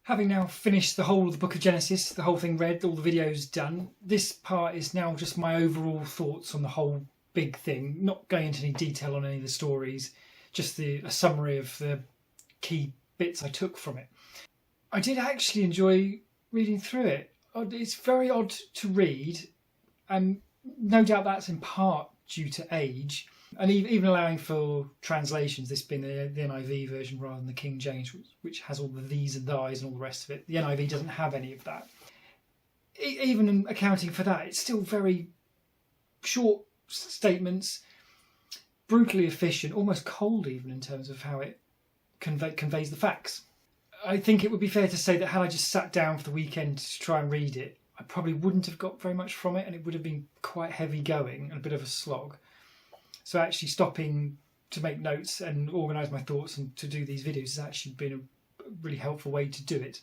Having now finished the whole of the Book of Genesis, the whole thing read, all the videos done, this part is now just my overall thoughts on the whole big thing, not going into any detail on any of the stories, just a summary of the key bits I took from it. I did actually enjoy reading through it. It's very odd to read, and no doubt that's in part due to age, and even allowing for translations, this being the NIV version rather than the King James, which has all the these and thys and all the rest of it. The NIV doesn't have any of that. Even accounting for that, it's still very short statements, brutally efficient, almost cold even in terms of how it conveys the facts. I think it would be fair to say that had I just sat down for the weekend to try and read it, I probably wouldn't have got very much from it, and it would have been quite heavy going and a bit of a slog. So actually stopping to make notes and organise my thoughts and to do these videos has actually been a really helpful way to do it.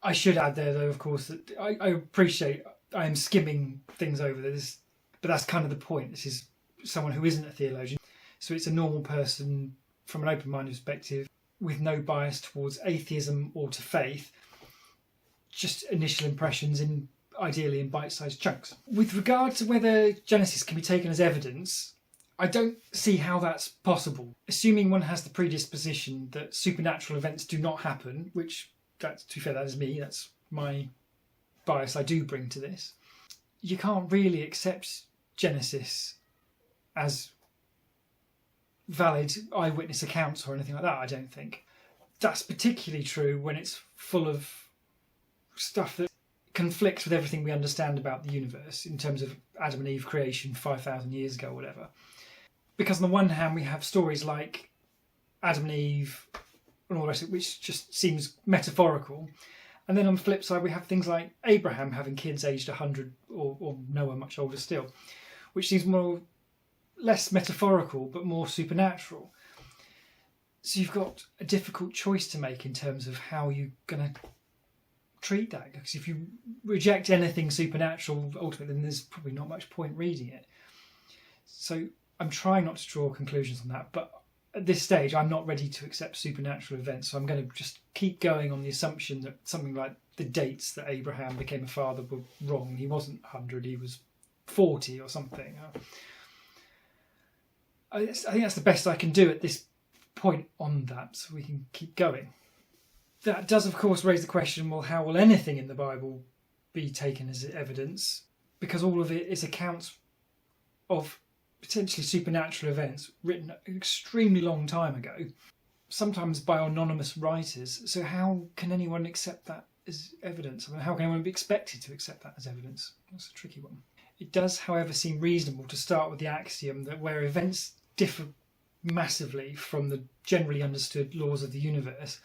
I should add there though, of course, that I appreciate I am skimming things over this, but that's kind of the point. This is someone who isn't a theologian, so it's a normal person from an open-minded perspective with no bias towards atheism or to faith, just initial impressions ideally in bite-sized chunks. With regard to whether Genesis can be taken as evidence, I don't see how that's possible. Assuming one has the predisposition that supernatural events do not happen, which, to be fair, that is me, that's my bias I do bring to this, you can't really accept Genesis as valid eyewitness accounts or anything like that, I don't think. That's particularly true when it's full of stuff that conflicts with everything we understand about the universe in terms of Adam and Eve creation 5,000 years ago or whatever. Because on the one hand we have stories like Adam and Eve and all the rest of it, which just seems metaphorical, and then on the flip side we have things like Abraham having kids aged 100 or Noah much older still, which seems less metaphorical but more supernatural. So you've got a difficult choice to make in terms of how you're going to treat that, because if you reject anything supernatural ultimately, then there's probably not much point reading it. So I'm trying not to draw conclusions on that, but at this stage I'm not ready to accept supernatural events, so I'm going to just keep going on the assumption that something like the dates that Abraham became a father were wrong. He wasn't 100, he was 40 or something. I think that's the best I can do at this point on that, so we can keep going. That does of course raise the question, well, how will anything in the Bible be taken as evidence? Because all of it is accounts of potentially supernatural events written an extremely long time ago, sometimes by anonymous writers. So how can anyone accept that as evidence? I mean, how can anyone be expected to accept that as evidence? That's a tricky one. It does, however, seem reasonable to start with the axiom that where events differ massively from the generally understood laws of the universe,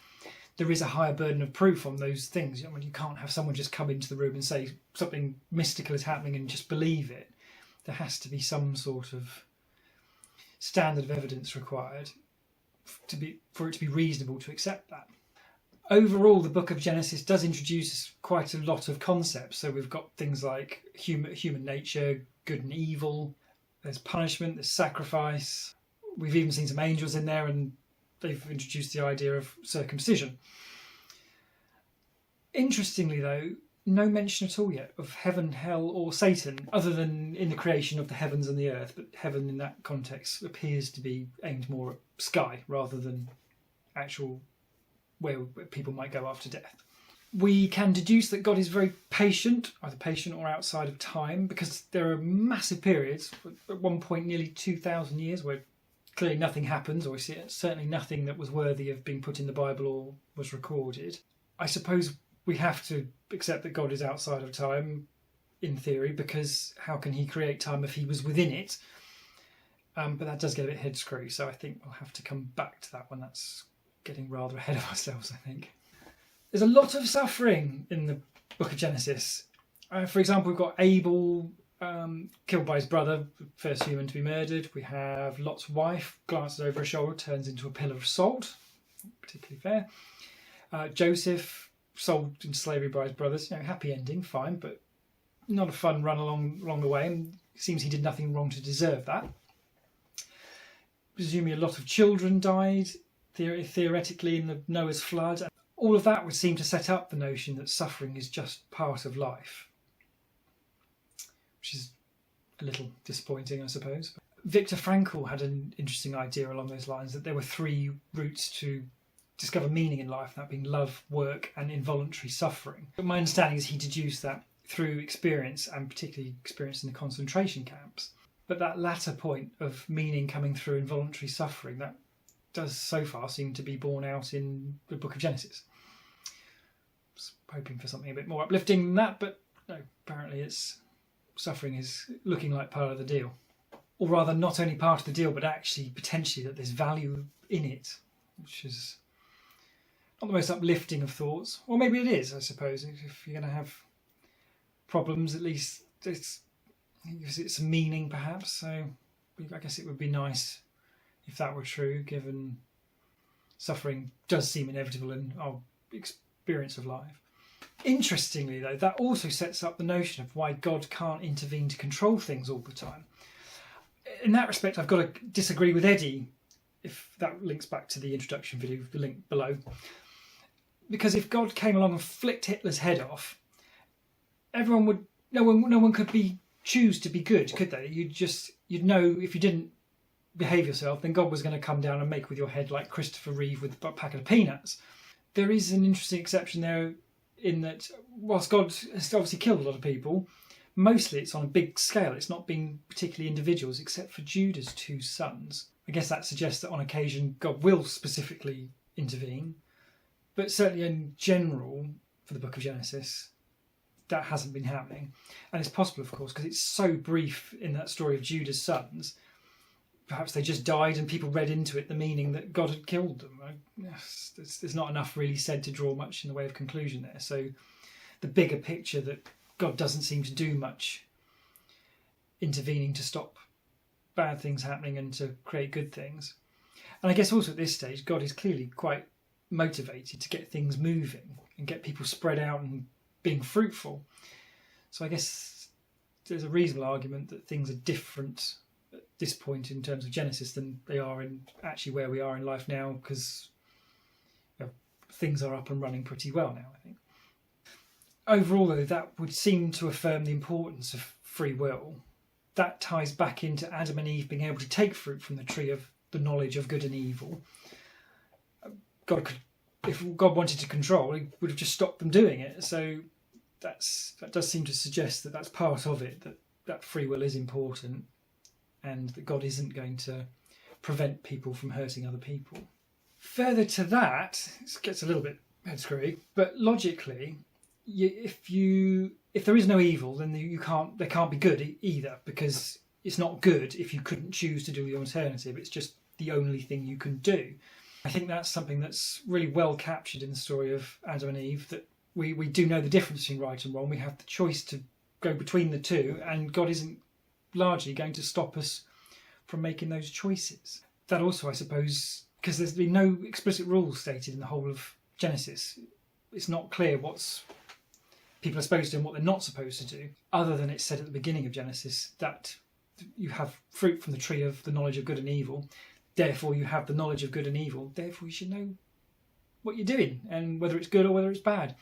there is a higher burden of proof on those things. I mean, you can't have someone just come into the room and say something mystical is happening and just believe it. There has to be some sort of standard of evidence required for it to be reasonable to accept that. Overall, the Book of Genesis does introduce quite a lot of concepts. So we've got things like human nature, good and evil, there's punishment, there's sacrifice. We've even seen some angels in there, and they've introduced the idea of circumcision. Interestingly though, no mention at all yet of heaven, hell or Satan, other than in the creation of the heavens and the earth, but heaven in that context appears to be aimed more at sky rather than actual where people might go after death. We can deduce that God is very patient, either patient or outside of time, because there are massive periods, at one point nearly 2,000 years, where clearly nothing happens, or certainly nothing that was worthy of being put in the Bible or was recorded. I suppose we have to accept that God is outside of time, in theory, because how can he create time if he was within it? But that does get a bit head screwy, so I think we'll have to come back to that one. That's getting rather ahead of ourselves, I think. There's a lot of suffering in the Book of Genesis. For example, we've got Abel killed by his brother, first human to be murdered. We have Lot's wife glances over her shoulder, turns into a pillar of salt, particularly fair. Joseph sold into slavery by his brothers. Happy ending, fine, but not a fun run along the way. And it seems he did nothing wrong to deserve that. Presumably, a lot of children died theoretically in the Noah's flood. all of that would seem to set up the notion that suffering is just part of life, which is a little disappointing, I suppose. Viktor Frankl had an interesting idea along those lines, that there were three routes to discover meaning in life, that being love, work, and involuntary suffering. But my understanding is he deduced that through experience, and particularly experience in the concentration camps. But that latter point of meaning coming through involuntary suffering, that does so far seem to be borne out in the book of Genesis. I was hoping for something a bit more uplifting than that, but no, apparently suffering is looking like part of the deal. Or rather, not only part of the deal, but actually potentially that there's value in it, which is not the most uplifting of thoughts. Or maybe it is, I suppose. If you're going to have problems, at least it's a meaning, perhaps. So I guess it would be nice if that were true, given suffering does seem inevitable in our experience of life. Interestingly, though, that also sets up the notion of why God can't intervene to control things all the time. In that respect, I've got to disagree with Eddie, if that links back to the introduction video, the link below. Because if God came along and flicked Hitler's head off, no one could choose to be good, could they? You'd know if you didn't behave yourself, then God was going to come down and make with your head like Christopher Reeve with a packet of peanuts. There is an interesting exception there, in that whilst God has obviously killed a lot of people, mostly it's on a big scale. It's not been particularly individuals, except for Judah's two sons. I guess that suggests that on occasion God will specifically intervene, but certainly in general for the book of Genesis, that hasn't been happening. And it's possible, of course, because it's so brief in that story of Judah's sons. Perhaps they just died and people read into it the meaning that God had killed them. There's not enough really said to draw much in the way of conclusion there. So the bigger picture that God doesn't seem to do much intervening to stop bad things happening and to create good things. And I guess also at this stage, God is clearly quite motivated to get things moving and get people spread out and being fruitful. So I guess there's a reasonable argument that things are different at this point in terms of Genesis than they are in actually where we are in life now, because things are up and running pretty well now, I think. Overall, though, that would seem to affirm the importance of free will. That ties back into Adam and Eve being able to take fruit from the tree of the knowledge of good and evil. If God wanted to control, he would have just stopped them doing it. So that does seem to suggest that that's part of it, that free will is important, and that God isn't going to prevent people from hurting other people. Further to that, it gets a little bit head screwy, but logically, if there is no evil, then there can't be good either, because it's not good if you couldn't choose to do the alternative. It's just the only thing you can do. I think that's something that's really well captured in the story of Adam and Eve, that we do know the difference between right and wrong. We have the choice to go between the two, and God isn't largely going to stop us from making those choices. That also, I suppose, because there's been no explicit rules stated in the whole of Genesis, it's not clear what people are supposed to do and what they're not supposed to do, other than it's said at the beginning of Genesis that you have fruit from the tree of the knowledge of good and evil, therefore you have the knowledge of good and evil, therefore you should know what you're doing and whether it's good or whether it's bad.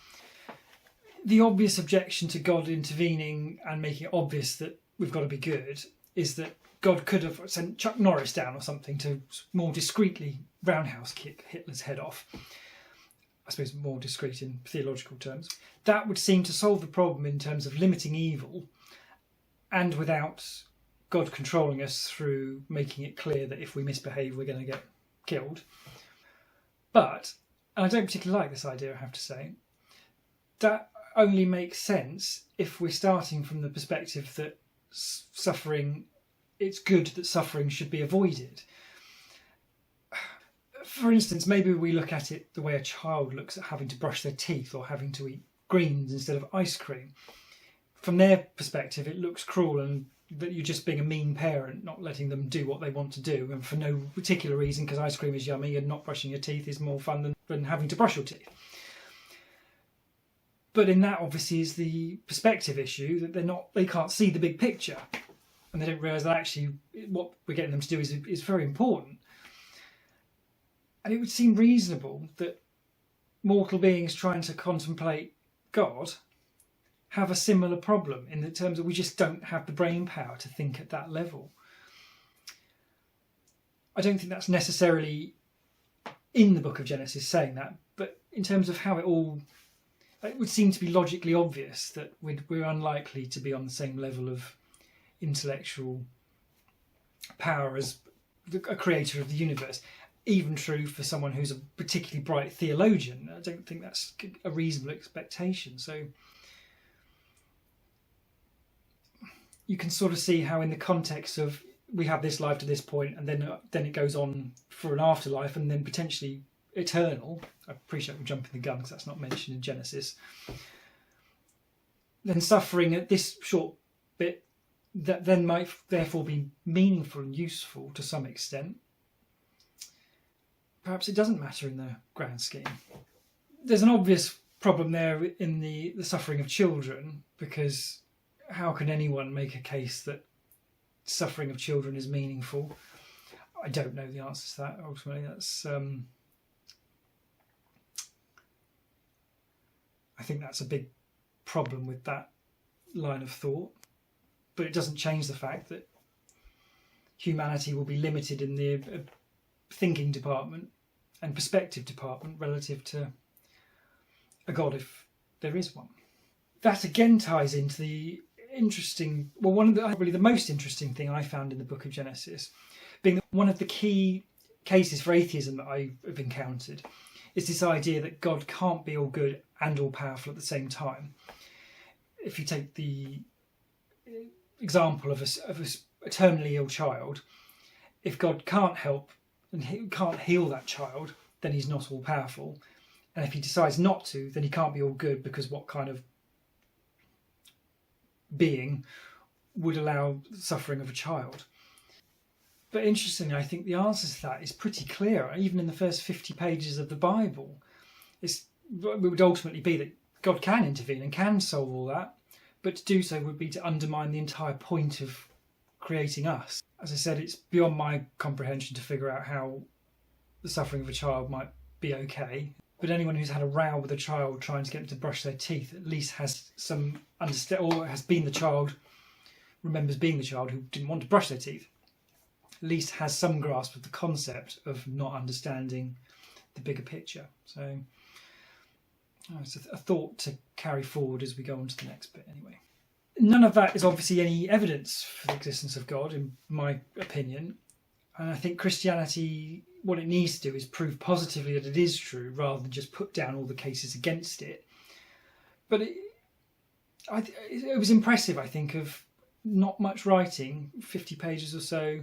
The obvious objection to God intervening and making it obvious that we've got to be good is that God could have sent Chuck Norris down or something to more discreetly roundhouse kick Hitler's head off. I suppose more discreet in theological terms. That would seem to solve the problem in terms of limiting evil, and without God controlling us through making it clear that if we misbehave we're going to get killed. But, and I don't particularly like this idea, I have to say, that only makes sense if we're starting from the perspective that it's good that suffering should be avoided. For instance, maybe we look at it the way a child looks at having to brush their teeth or having to eat greens instead of ice cream. From their perspective, it looks cruel and that you're just being a mean parent, not letting them do what they want to do, and for no particular reason, because ice cream is yummy and not brushing your teeth is more fun than having to brush your teeth. But in that, obviously, is the perspective issue, that they can't see the big picture, and they don't realise that actually what we're getting them to do is very important. And it would seem reasonable that mortal beings trying to contemplate God have a similar problem in the terms that we just don't have the brain power to think at that level. I don't think that's necessarily in the book of Genesis saying that, but in terms of how it would seem to be logically obvious that we're unlikely to be on the same level of intellectual power as a creator of the universe. Even true for someone who's a particularly bright theologian. I don't think that's a reasonable expectation. So you can sort of see how, in the context of we have this life to this point, and then it goes on for an afterlife, and then potentially eternal. I appreciate we're jumping the gun because that's not mentioned in Genesis. Then suffering at this short bit that then might therefore be meaningful and useful to some extent. Perhaps it doesn't matter in the grand scheme. There's an obvious problem there in the suffering of children, because how can anyone make a case that suffering of children is meaningful? I don't know the answer to that. Ultimately, that's I think that's a big problem with that line of thought. But it doesn't change the fact that humanity will be limited in the thinking department and perspective department relative to a God, if there is one. That again ties into the interesting, well, probably the most interesting thing I found in the book of Genesis, being that one of the key cases for atheism that I have encountered is this idea that God can't be all good and all powerful at the same time. If you take the example of a terminally ill child, if God can't help and he can't heal that child, then he's not all powerful. And if he decides not to, then he can't be all good, because what kind of being would allow the suffering of a child? But interestingly, I think the answer to that is pretty clear. Even in the first 50 pages of the Bible, it would ultimately be that God can intervene and can solve all that, but to do so would be to undermine the entire point of creating us. As I said, it's beyond my comprehension to figure out how the suffering of a child might be okay. But anyone who's had a row with a child trying to get them to brush their teeth at least has some understanding, or has been the child, remembers being the child who didn't want to brush their teeth, at least has some grasp of the concept of not understanding the bigger picture. So it's a thought to carry forward as we go on to the next bit anyway. None of that is obviously any evidence for the existence of God, in my opinion. And I think Christianity, what it needs to do is prove positively that it is true, rather than just put down all the cases against it. But it was impressive, I think, of not much writing, 50 pages or so,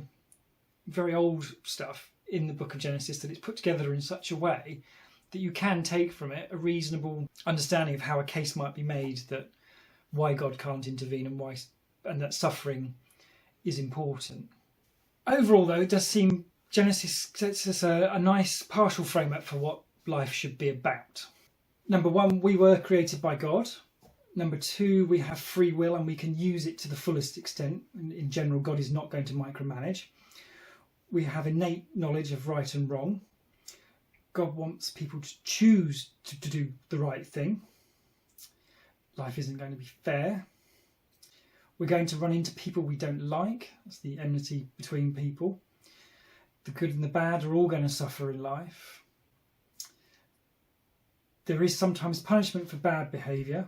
very old stuff in the book of Genesis, that it's put together in such a way that you can take from it a reasonable understanding of how a case might be made that why God can't intervene and that suffering is important. Overall, though, it does seem Genesis sets us a nice partial framework for what life should be about. Number one, we were created by God. Number two, we have free will and we can use it to the fullest extent. In general, God is not going to micromanage. We have innate knowledge of right and wrong. God wants people to choose to do the right thing. Life isn't going to be fair. We're going to run into people we don't like. That's the enmity between people. The good and the bad are all going to suffer in life. There is sometimes punishment for bad behaviour,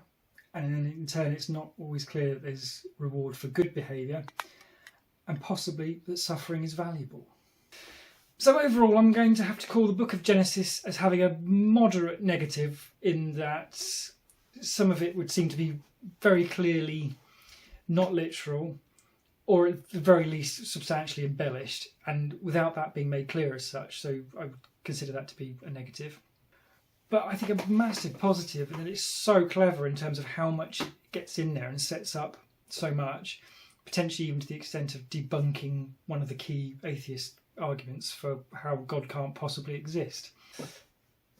and then in turn it's not always clear that there's reward for good behaviour, and possibly that suffering is valuable. So overall, I'm going to have to call the book of Genesis as having a moderate negative, in that some of it would seem to be very clearly not literal, or at the very least substantially embellished, and without that being made clear as such. So I would consider that to be a negative. But I think a massive positive, and that it's so clever in terms of how much it gets in there and sets up so much, potentially even to the extent of debunking one of the key atheist arguments for how God can't possibly exist.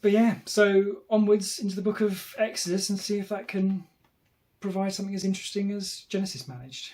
But yeah, so onwards into the book of Exodus and see if that can provide something as interesting as Genesis managed.